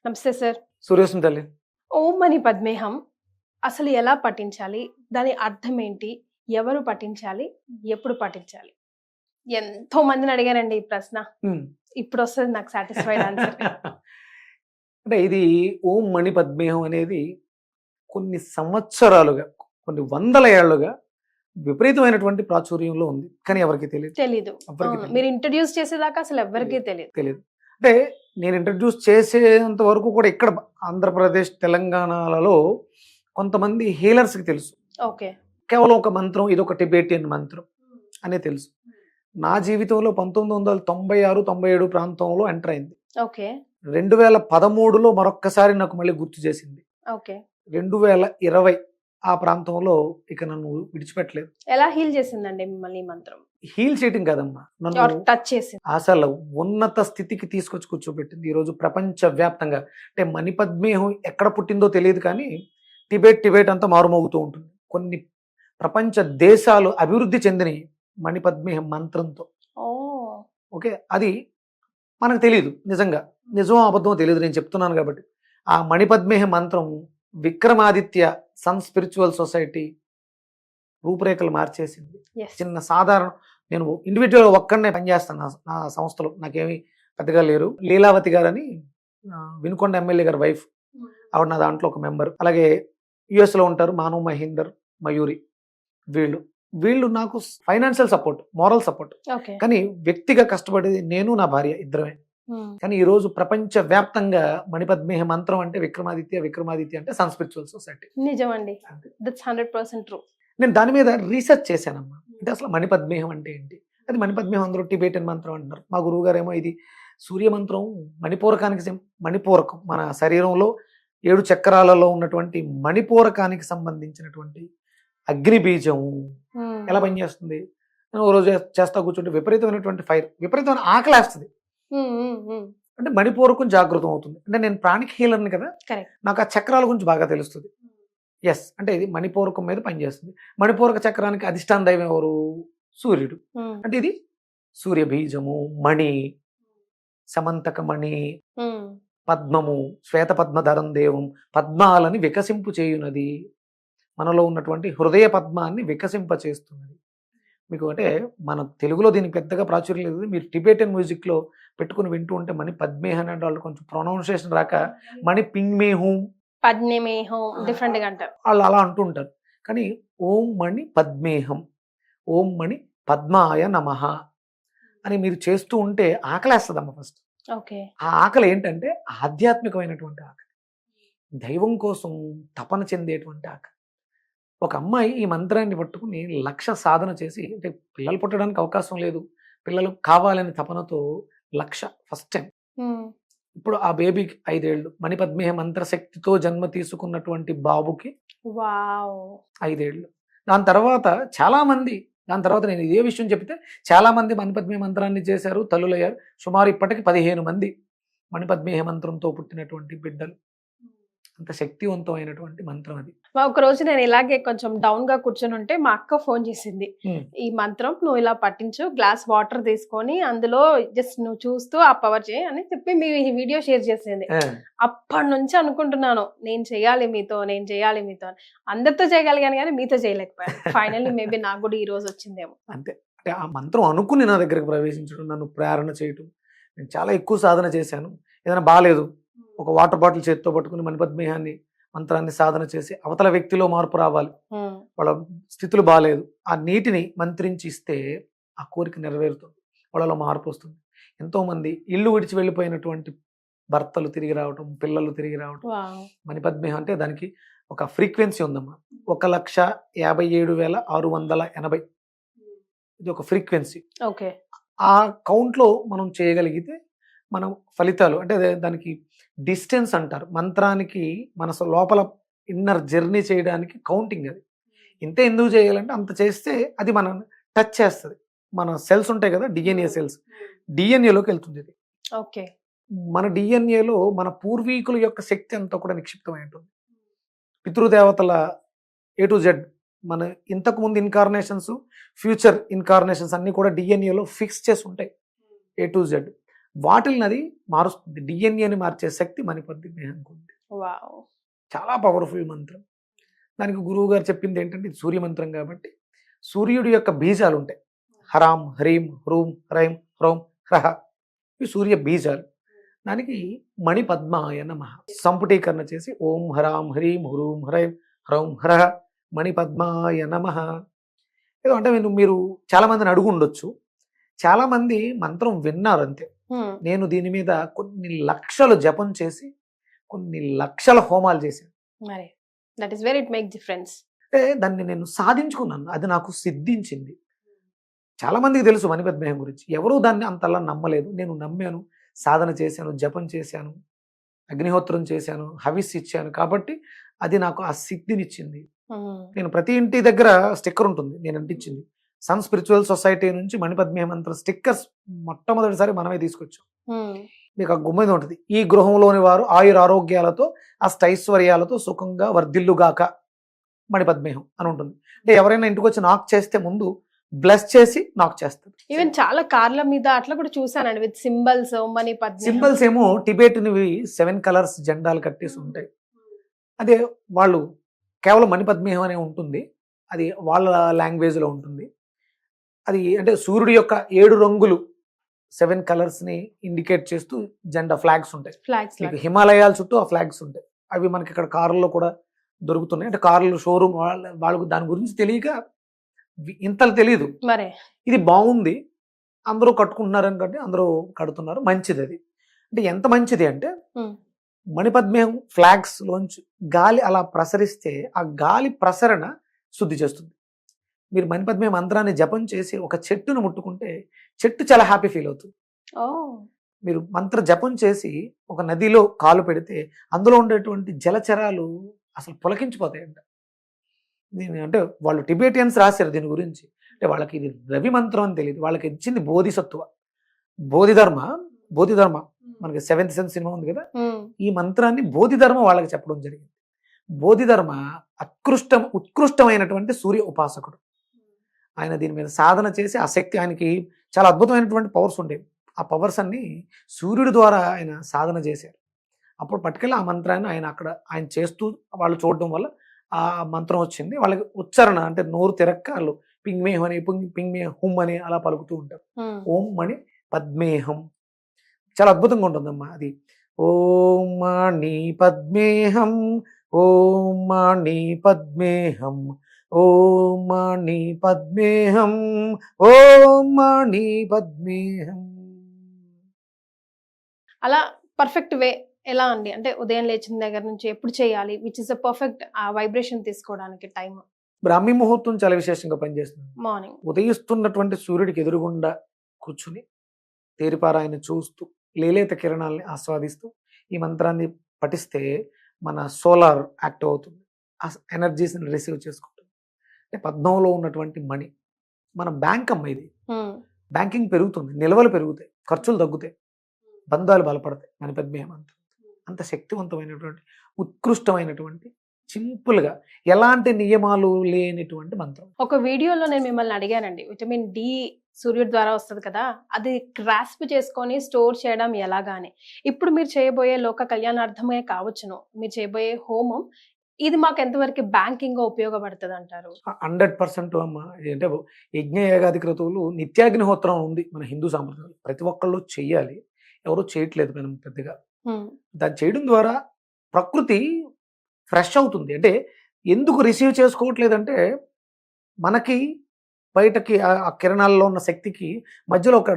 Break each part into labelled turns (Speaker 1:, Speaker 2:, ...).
Speaker 1: నమస్తే సార్.
Speaker 2: సూర్యోస్మి తల్లి.
Speaker 1: ఓం మని పద్మేహం అసలు ఎలా పఠించాలి? దాని అర్థం ఏంటి? ఎవరు పఠించాలి? ఎప్పుడు పఠించాలి? ఎంతో మందిని అడిగానండి ఈ ప్రశ్న.
Speaker 2: హ్మ్.
Speaker 1: ఇప్పుడొస్తది నాకు సాటిస్ఫైడ్ ఆన్సర్.
Speaker 2: అంటే ఇది ఓం మణి పద్మేహం అనేది కొన్ని సంవత్సరాలుగా, కొన్ని వందల ఏళ్లుగా విపరీతమైన ప్రాచుర్యంలో ఉంది. కానీ ఎవరికీ తెలియదు.
Speaker 1: తెలీదు.
Speaker 2: ఎవరికీ
Speaker 1: అవును.
Speaker 2: తెలియదు.
Speaker 1: మీరు ఇంట్రడ్యూస్ చేసేదాకా అసలు ఎవ్వరికీ తెలీదు.
Speaker 2: తెలియదు. అంటే నేను ఇంట్రడ్యూస్ చేసేంత వరకు కూడా ఇక్కడ ఆంధ్రప్రదేశ్, తెలంగాణలలో కొంతమంది హీలర్స్‌కి తెలుసు.
Speaker 1: ఓకే.
Speaker 2: కేవలం ఒక మంత్రం, ఇదొక టిబెటియన్ మంత్రం అనే తెలుసు. నా జీవితంలో 1996, 97 ప్రాంతంలో ఎంటర్ అయింది.
Speaker 1: ఓకే.
Speaker 2: 2013లో మరొక్కసారి నాకు మళ్ళీ గుర్తు చేసింది.
Speaker 1: ఓకే.
Speaker 2: 2020 ఆ ప్రాంతంలో ఇక నన్ను విడిచిపెట్టలేదు.
Speaker 1: ఎలా హీల్ చేసిందండి మిమ్మల్ని ఈ మంత్రం?
Speaker 2: హీల్ చేయటం కాదమ్మా,
Speaker 1: ఆర్
Speaker 2: నన్ను
Speaker 1: టచ్ చేసింది?
Speaker 2: అసలు ఉన్నత స్థితికి తీసుకొచ్చి కూర్చోబెట్టింది. ఈరోజు ప్రపంచ వ్యాప్తంగా అంటే మణిపద్మేహం ఎక్కడ పుట్టిందో తెలియదు, కానీ టిబెట్ అంతా మారుమోగుతూ ఉంటుంది. కొన్ని ప్రపంచ దేశాలు అభివృద్ధి చెందినవి మణిపద్మేహం మంత్రంతో.
Speaker 1: ఓహ్!
Speaker 2: ఓకే, అది మనకు తెలియదు. నిజంగా నిజమో అబద్ధమో తెలియదు, నేను చెప్తున్నాను కాబట్టి. ఆ మణిపద్మేహ మంత్రం విక్రమాదిత్య సన్ స్పిరిచువల్ సొసైటీ రూపురేఖలు మార్చేసింది.
Speaker 1: యెస్.
Speaker 2: చిన్న సాధారణ, నేను ఇండివిజువల్గా ఒక్కడనే పనిచేస్తాను నా సంస్థలో, నాకేమీ పెద్దగా లేరు. లీలావతి గారని వినుకొండ ఎమ్మెల్యే గారి వైఫ్, ఆవిడ నా దాంట్లో ఒక మెంబర్. అలాగే యుఎస్లో ఉంటారు మానవ్ మహీందర్, మయూరి. వీళ్ళు నాకు financial support, moral support.
Speaker 1: Okay.
Speaker 2: కానీ వ్యక్తిగా కష్టపడేది నేను, నా భార్య ఇద్దరమే. కానీ ఈ రోజు ప్రపంచ వ్యాప్తంగా మణిపద్మేహ మంత్రం అంటే విక్రమాదిత్య అంటే సన్ స్పిరిచువల్ సొసైటీ.
Speaker 1: నిజమండి. That's 100% true.
Speaker 2: నేను దాని మీద రీసెర్చ్ చేశానమ్మా. అంటే అసలు మణిపద్మేహం అంటే ఏంటి? అది మణిపద్మేహం అందరూ టిబెటియన్ మంత్రం అంటున్నారు. మా గురువు గారేమో ఇది సూర్య మంత్రం, మణిపూరకానికి మణిపూరకం, మన శరీరంలో 7 చక్రాలలో ఉన్నటువంటి మణిపూరకానికి సంబంధించినటువంటి అగ్ని బీజం ఎలా పనిచేస్తుంది. నేను ఓ రోజు చేస్తా కూర్చుంటే విపరీతమైనటువంటి ఫైర్, విపరీతమైన ఆకలేస్తుంది. అంటే మణిపూరకం జాగృతం అవుతుంది. అంటే నేను ప్రాణిక్ హీలర్ని కదా,
Speaker 1: కరెక్ట్.
Speaker 2: నాకు ఆ చక్రాల గురించి బాగా తెలుస్తుంది. ఎస్, అంటే ఇది మణిపూరకం మీద పనిచేస్తుంది. మణిపూరక చక్రానికి అధిష్టాన దైవం ఎవరు? సూర్యుడు. అంటే ఇది సూర్య బీజము, మణి, సమంతక మణి, పద్మము, శ్వేత పద్మధరం దేవం, పద్మాలని వికసింపు చేయునది, మనలో ఉన్నటువంటి హృదయ పద్మాన్ని వికసింప చేస్తున్నది. మీకు అంటే మన తెలుగులో దీనికి పెద్దగా ప్రాచుర్యం లేదు. మీరు టిబెటియన్ మ్యూజిక్లో పెట్టుకుని వింటూ ఉంటే మణి పద్మేహ అనే వాళ్ళు కొంచెం ప్రొనౌన్సియేషన్ రాక మణి పింగ్మేహం,
Speaker 1: పద్మేహం డిఫరెంట్ గా అంటారు.
Speaker 2: వాళ్ళు అలా అంటూ ఉంటారు. కానీ ఓం మణి పద్మేహం, ఓం మణి పద్మాయ నమః అని మీరు చేస్తూ ఉంటే ఆకలేస్తుందమ్మ. First
Speaker 1: okay.
Speaker 2: ఆ ఆకలి ఏంటంటే ఆధ్యాత్మికమైనటువంటి ఆకలి, దైవం కోసం తపన చెందేటువంటి ఆకలి. ఒక అమ్మాయి ఈ మంత్రాన్ని పట్టుకుని 1,00,000 సాధన చేసి, అంటే పిల్లలు పుట్టడానికి అవకాశం లేదు, పిల్లలు కావాలని తపనతో 1,00,000 ఫస్ట్ టైం. ఇప్పుడు ఆ బేబీకి 5 ఏళ్ళు, మణిపద్మేహ మంత్రశక్తితో జన్మ తీసుకున్నటువంటి బాబుకి
Speaker 1: వావ్
Speaker 2: 5 ఏళ్ళు. దాని తర్వాత చాలామంది, దాని తర్వాత నేను ఇదే విషయం చెప్తే చాలామంది మణిపద్మేహ మంత్రాన్ని చేశారు, తల్లులయ్యారు. సుమారు ఇప్పటికి 15 మంది మణిపద్మేహ మంత్రంతో పుట్టినటువంటి బిడ్డలు. అంత శక్తివంతమైనటువంటి మంత్రం అది.
Speaker 1: ఒక రోజు నేను ఇలాగే కొంచెం డౌన్ గా కూర్చొని ఉంటే మా అక్క ఫోన్ చేసింది. ఈ మంత్రం నువ్వు ఇలా పట్టించు, గ్లాస్ వాటర్ తీసుకొని అందులో జస్ట్ నువ్వు చూస్తూ ఆ పవర్ చేయి అని చెప్పి మీ వీడియో షేర్ చేసింది. అప్పటి నుంచి అనుకుంటున్నాను నేను చేయాలి మీతో అందరితో చేయగలిగాను కానీ మీతో చేయలేకపోయాను. ఫైనల్లీ మేబీ నాకు కూడా ఈ రోజు వచ్చిందేమో.
Speaker 2: అంతే. అంటే ఆ మంత్రం అనుకుని నా దగ్గరకు ప్రవేశించడం, నన్ను ప్రేరణ చేయటం. నేను చాలా ఎక్కువ సాధన చేశాను. ఏదైనా బాగాలేదు, ఒక వాటర్ బాటిల్ చేతితో పట్టుకుని మణిపద్మేహాన్ని మంత్రాన్ని సాధన చేసి అవతల వ్యక్తిలో మార్పు రావాలి, వాళ్ళ స్థితులు బాగాలేదు, ఆ నీటిని మంత్రించి ఇస్తే ఆ కోరిక నెరవేరుతుంది, వాళ్ళలో మార్పు వస్తుంది. ఎంతోమంది ఇల్లు విడిచి వెళ్ళిపోయినటువంటి భర్తలు తిరిగి రావటం, పిల్లలు తిరిగి రావటం. మణిపద్మేహం అంటే దానికి ఒక ఫ్రీక్వెన్సీ ఉందమ్మా, 1,57,680. ఇది ఒక ఫ్రీక్వెన్సీ.
Speaker 1: ఓకే.
Speaker 2: ఆ కౌంట్లో మనం చేయగలిగితే మనం ఫలితాలు, అంటే దానికి డిస్టెన్స్ అంటారు. మంత్రానికి మనసు లోపల ఇన్నర్ జర్నీ చేయడానికి కౌంటింగ్ అది. ఇంత ఎందుకు చేయాలంటే అంత చేస్తే అది మనం టచ్ చేస్తుంది. మన సెల్స్ ఉంటాయి కదా, డిఎన్ఏ సెల్స్, డిఎన్ఏలోకి వెళ్తుంది ఇది.
Speaker 1: ఓకే.
Speaker 2: మన డిఎన్ఏలో మన పూర్వీకుల యొక్క శక్తి అంతా కూడా నిక్షిప్తమై ఉంటుంది. పితృదేవతల A to Z, మన ఇంతకుముందు ఇన్కార్నేషన్స్, ఫ్యూచర్ ఇన్కార్నేషన్స్ అన్నీ కూడా డిఎన్ఏలో ఫిక్స్ చేసి ఉంటాయి A to Z. వాటిల్ని అది మారుస్తుంది. డిఎన్ఏని మార్చే శక్తి మణిపద్మేహంకి ఉంది.
Speaker 1: వావ్.
Speaker 2: చాలా పవర్ఫుల్ మంత్రం. దానికి గురువు గారు చెప్పింది ఏంటంటే ఇది సూర్య మంత్రం కాబట్టి సూర్యుడి యొక్క బీజాలు ఉంటాయి. హరాం, హ్రీం, హ్రూం, హ్రైం, హ్రౌం, హ్రహ, ఇవి సూర్య బీజాలు. దానికి మణిపద్మాయ నమః సంపుటీకరణ చేసి ఓం హరాం హ్రీం హ్రూం హ్రైం హ్రౌం హ్రహ మణిపద్మాయ నమః. ఏదో అంటే మీరు చాలా మందిని అడుగు ఉండొచ్చు, చాలా మంది మంత్రం విన్నారు అంతే. నేను దీని మీద కొన్ని లక్షలు జపం చేసి కొన్ని లక్షల హోమాలు చేశాను.
Speaker 1: మరి that is where it make difference.
Speaker 2: అంటే దాన్ని నేను సాధించుకున్నాను, అది నాకు సిద్ధించింది. చాలా మందికి తెలుసు మణిపద్మేహం గురించి, ఎవరూ దాన్ని అంతలా నమ్మలేదు. నేను నమ్మాను, సాధన చేశాను, జపం చేశాను, అగ్నిహోత్రం చేశాను, హవిస్ ఇచ్చాను, కాబట్టి అది నాకు ఆ సిద్ధినిచ్చింది. నేను ప్రతి ఇంటి దగ్గర స్టిక్కర్ ఉంటుంది నేను అంటించింది. సన్ స్పిరిచువల్ సొసైటీ నుంచి మణిపద్మేహ మంత్ర స్టిక్కర్స్ మొట్టమొదటిసారి మనమే తీసుకొచ్చాం. మీకు ఆ గుమ్మ ఉంటుంది, ఈ గృహంలోని వారు ఆయురారోగ్యాలతో అష్టైశ్వర్యాలతో సుఖంగా వర్ధిల్లుగాక మణిపద్మేహం అని ఉంటుంది. అంటే ఎవరైనా ఇంటికి వచ్చి నాక్ చేస్తే ముందు బ్లెస్ చేసి నాక్ చేస్తారు.
Speaker 1: ఈవెన్ చాలా కార్ల మీద అట్లా కూడా చూసానండి విత్ సింబల్స్. మణిపద్మేహం
Speaker 2: సింబల్స్ ఏమో టిబెట్నివి 7 కలర్స్ జెండాలు కట్టేసి ఉంటాయి. అదే వాళ్ళు కేవలం మణిపద్మేహం అనే ఉంటుంది, అది వాళ్ళ లాంగ్వేజ్లో ఉంటుంది. అది అంటే సూర్యుడి యొక్క 7 రంగులు 7 కలర్స్ని ఇండికేట్ చేస్తూ జెండా ఫ్లాగ్స్ ఉంటాయి. మీకు హిమాలయాల చుట్టూ ఆ ఫ్లాగ్స్ ఉంటాయి. అవి మనకి ఇక్కడ కార్లలో కూడా దొరుకుతున్నాయి. అంటే కార్లు షోరూమ్ వాళ్ళకు దాని గురించి తెలియక ఇంతలు తెలియదు.
Speaker 1: మరే
Speaker 2: ఇది బాగుంది, అందరూ కట్టుకుంటున్నారు అనుకంటే అందరూ కడుతున్నారు, మంచిది. అది అంటే ఎంత మంచిది అంటే మణిపద్మేహం ఫ్లాగ్స్ లోంచి గాలి అలా ప్రసరిస్తే ఆ గాలి ప్రసరణ శుద్ధి చేస్తుంది. మీరు మణిపద్మేహం మంత్రాన్ని జపం చేసి ఒక చెట్టును ముట్టుకుంటే చెట్టు చాలా హ్యాపీ ఫీల్ అవుతుంది. మీరు మంత్ర జపం చేసి ఒక నదిలో కాలు పెడితే అందులో ఉండేటువంటి జలచరాలు అసలు పులకించిపోతాయంట. అంటే వాళ్ళు టిబెటియన్స్ రాశారు దీని గురించి. అంటే వాళ్ళకి ఇది రవి మంత్రం అని తెలియదు, వాళ్ళకి ఇచ్చింది బోధిసత్వ, బోధిధర్మ మనకి 7th సెన్స్ సినిమా ఉంది కదా, ఈ మంత్రాన్ని బోధిధర్మ వాళ్ళకి చెప్పడం జరిగింది. బోధిధర్మ ఉత్కృష్టమైనటువంటి సూర్య ఉపాసకుడు. ఆయన దీని మీద సాధన చేసి ఆ శక్తి, ఆయనకి చాలా అద్భుతమైనటువంటి పవర్స్ ఉండేవి. ఆ పవర్స్ అన్ని సూర్యుడి ద్వారా ఆయన సాధన చేశారు. అప్పుడు పట్టుకెళ్ళి ఆ మంత్రాన్ని ఆయన చేస్తూ వాళ్ళు చూడడం వల్ల ఆ మంత్రం వచ్చింది. వాళ్ళకి ఉచ్చారణ అంటే నోరు తిరక్క వాళ్ళు పింగ్మేహం అని పింగ్మేహం హుమ్ అని అలా పలుకుతూ ఉంటారు. ఓం మణి పద్మేహం చాలా అద్భుతంగా ఉంటుందమ్మా అది. ఓం మణి పద్మేహం, ఓం మణి పద్మేహం, ఓం మణి పద్మేహం, ఓం మణి పద్మేహం.
Speaker 1: అలా పర్ఫెక్ట్ వే ఎలా అండి? అంటే ఉదయం లేచిన దగ్గర నుంచి ఎప్పుడు చేయాలి, which is the perfect vibration తీసుకోవడానికి టైం?
Speaker 2: బ్రాహ్మీ ముహూర్తం చాలా విశేషంగా పనిచేస్తుంది.
Speaker 1: మార్నింగ్
Speaker 2: ఉదయిస్తున్నటువంటి సూర్యుడికి ఎదురుగుండా కూర్చుని తేరిపారాయన చూస్తూ లేలేత కిరణాలని ఆస్వాదిస్తూ ఈ మంత్రాన్ని పఠిస్తే మన సోలార్ యాక్టివ్ అవుతుంది, ఆ ఎనర్జీస్ని రిసీవ్ చేసుకుంటుంది. అంటే పద్మంలో ఉన్నటువంటి మణి మన బ్యాంక్ అమ్మ, ఇది బ్యాంకింగ్ పెరుగుతుంది, నిల్వలు పెరుగుతాయి, ఖర్చులు తగ్గుతాయి, బంధాలు బలపడతాయి. మణిపద్మేహ మంత్రం అంత శక్తివంతమైనటువంటి ఉత్కృష్టమైనటువంటి సింపుల్గా ఎలాంటి నియమాలు లేనిటువంటి మంత్రం.
Speaker 1: ఒక వీడియోలో నేను మిమ్మల్ని అడిగానండి, విటమిన్ డి సూర్యుడి ద్వారా వస్తుంది కదా, అది గ్రాస్ప్ చేసుకొని స్టోర్ చేయడం ఎలాగానే. ఇప్పుడు మీరు చేయబోయే లోక కళ్యాణార్థమే కావచ్చును, మీరు చేయబోయే హోమం ఇది మాకు ఎంతవరకు బ్యాంకింగ్ ఉపయోగపడుతుంది అంటారు?
Speaker 2: 100% అమ్మ. అంటే యజ్ఞ యాగాది క్రతువులు నిత్యాగ్నిహోత్రం ఉంది మన హిందూ సాంప్రదాయాలు, ప్రతి ఒక్కళ్ళు చెయ్యాలి, ఎవరు చేయట్లేదు మనం పెద్దగా. దాన్ని చేయడం ద్వారా ప్రకృతి ఫ్రెష్ అవుతుంది. అంటే ఎందుకు రిసీవ్ చేసుకోవట్లేదంటే మనకి బయటకి ఆ కిరణాల్లో ఉన్న శక్తికి మధ్యలో ఒక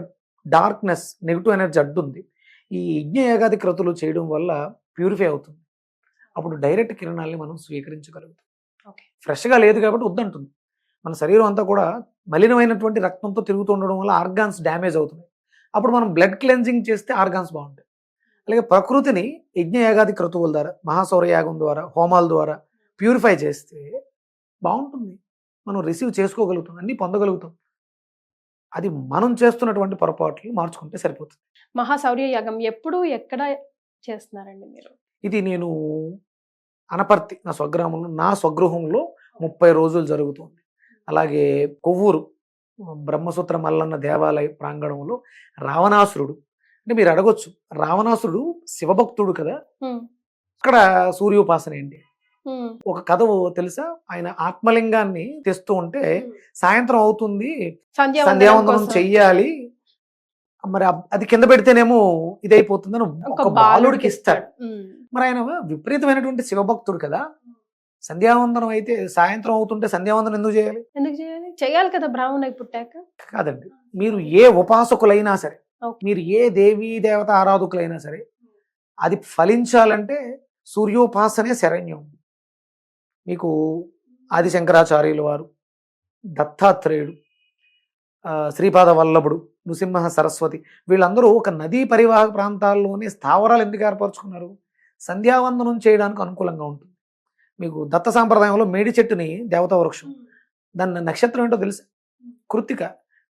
Speaker 2: డార్క్నెస్, నెగిటివ్ ఎనర్జీ అడ్డుంది. ఈ యజ్ఞ యాగాది క్రతువులు చేయడం వల్ల ప్యూరిఫై అవుతుంది. అప్పుడు డైరెక్ట్ కిరణాలని మనం స్వీకరించగలుగుతాం. ఫ్రెష్గా లేదు కాబట్టి వద్దంటుంది. మన శరీరం అంతా కూడా మలినమైనటువంటి రక్తంతో తిరుగుతూ ఉండడం వల్ల ఆర్గాన్స్ డ్యామేజ్ అవుతున్నాయి. అప్పుడు మనం బ్లడ్ క్లెన్జింగ్ చేస్తే ఆర్గాన్స్ బాగుంటాయి. అలాగే ప్రకృతిని యజ్ఞయాగాది క్రతువుల ద్వారా, మహాసౌరయాగం ద్వారా, హోమాల ద్వారా ప్యూరిఫై చేస్తే బాగుంటుంది. మనం రిసీవ్ చేసుకోగలుగుతాం, అన్నీ పొందగలుగుతాం. అది మనం చేస్తున్నటువంటి పొరపాట్లు మార్చుకుంటే సరిపోతుంది.
Speaker 1: మహాసౌర్య యాగం ఎప్పుడు ఎక్కడ చేస్తున్నారండి మీరు?
Speaker 2: ఇది నేను అనపర్తి నా స్వగ్రామంలో, నా స్వగృహంలో 30 రోజులు జరుగుతుంది. అలాగే కొవ్వూరు బ్రహ్మసూత్ర మల్లన్న దేవాలయ ప్రాంగణంలో రావణాసురుడు అంటే మీరు అడగొచ్చు, రావణాసురుడు శివభక్తుడు కదా, ఇక్కడ సూర్యోపాసన ఏంటి? ఒక కథ తెలుసా? ఆయన ఆత్మలింగాన్ని తెస్తూ ఉంటే సాయంత్రం అవుతుంది, సంధ్యావందనం చెయ్యాలి, మరి అది కింద పెడితేనేమో ఇదైపోతుందని ఒక బాలుడికి ఇస్తాడు. మరి ఆయన విపరీతమైనటువంటి శివభక్తుడు కదా, సంధ్యావందనం అయితే సాయంత్రం అవుతుంటే సంధ్యావందనం ఎందుకు చేయాలి?
Speaker 1: ఎందుకు చేయాలి? చేయాలి కదా బ్రాహ్మణ పుట్టాక.
Speaker 2: కాదండి, మీరు ఏ ఉపాసకులైనా సరే, మీరు ఏ దేవీ దేవత ఆరాధకులైనా సరే, అది ఫలించాలంటే సూర్యోపాసనే శరణ్యం. మీకు ఆది శంకరాచార్యులు వారు, దత్తాత్రేయుడు, శ్రీపాద వల్లభుడు, నృసింహ సరస్వతి, వీళ్ళందరూ ఒక నదీ పరివాహక ప్రాంతాల్లోనే స్థావరాలు ఎందుకు ఏర్పరచుకున్నారు? సంధ్యావందనం చేయడానికి అనుకూలంగా ఉంటుంది. మీకు దత్త సాంప్రదాయంలో మేడి చెట్టుని దేవతా వృక్షం, దాని నక్షత్రం ఏంటో తెలుసు? కృత్తిక.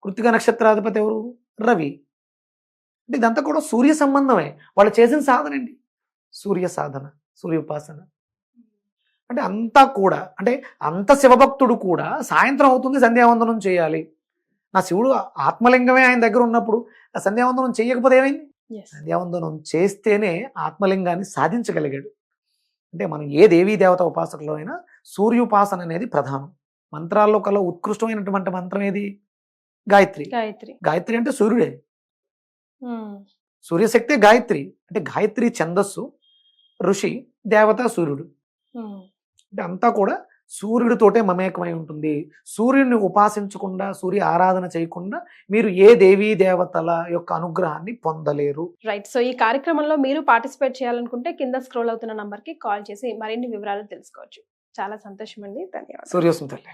Speaker 2: కృత్తిక నక్షత్రాధిపతి ఎవరు? రవి. అంటే ఇదంతా కూడా సూర్య సంబంధమే. వాళ్ళు చేసిన సాధన ఏంటి? సూర్య సాధన, సూర్యోపాసన. అంటే అంతా కూడా, అంటే అంత శివభక్తుడు కూడా సాయంత్రం అవుతుంది సంధ్యావందనం చేయాలి. నా శివుడు ఆత్మలింగమే ఆయన దగ్గర ఉన్నప్పుడు ఆ సంధ్యావందనం చేయకపోతే ఏమైంది? సంధ్యావందనం చేస్తేనే ఆత్మలింగాన్ని సాధించగలిగాడు. అంటే మనం ఏ దేవీ దేవత ఉపాసకులో అయినా సూర్యోపాసన అనేది ప్రధానం. మంత్రాల్లో కల్లా ఉత్కృష్టమైనటువంటి మంత్రం ఏది? గాయత్రి. గాయత్రి అంటే సూర్యుడే, సూర్యశక్తే గాయత్రి. అంటే గాయత్రి ఛందస్సు, ఋషి, దేవత సూర్యుడు. అంటే అంతా కూడా సూర్యుడితోటే మమేకమై ఉంటుంది. సూర్యుడిని ఉపాసించకుండా, సూర్య ఆరాధన చేయకుండా మీరు ఏ దేవీ దేవతల యొక్క అనుగ్రహాన్ని పొందలేరు.
Speaker 1: రైట్. సో ఈ కార్యక్రమంలో మీరు పార్టిసిపేట్ చేయాలనుకుంటే కింద స్క్రోల్ అవుతున్న నంబర్కి కాల్ చేసి మరిన్ని వివరాలు తెలుసుకోవచ్చు. చాలా సంతోషం అండి. ధన్యవాదాలు.
Speaker 2: సూర్యోస్మి తల్లి.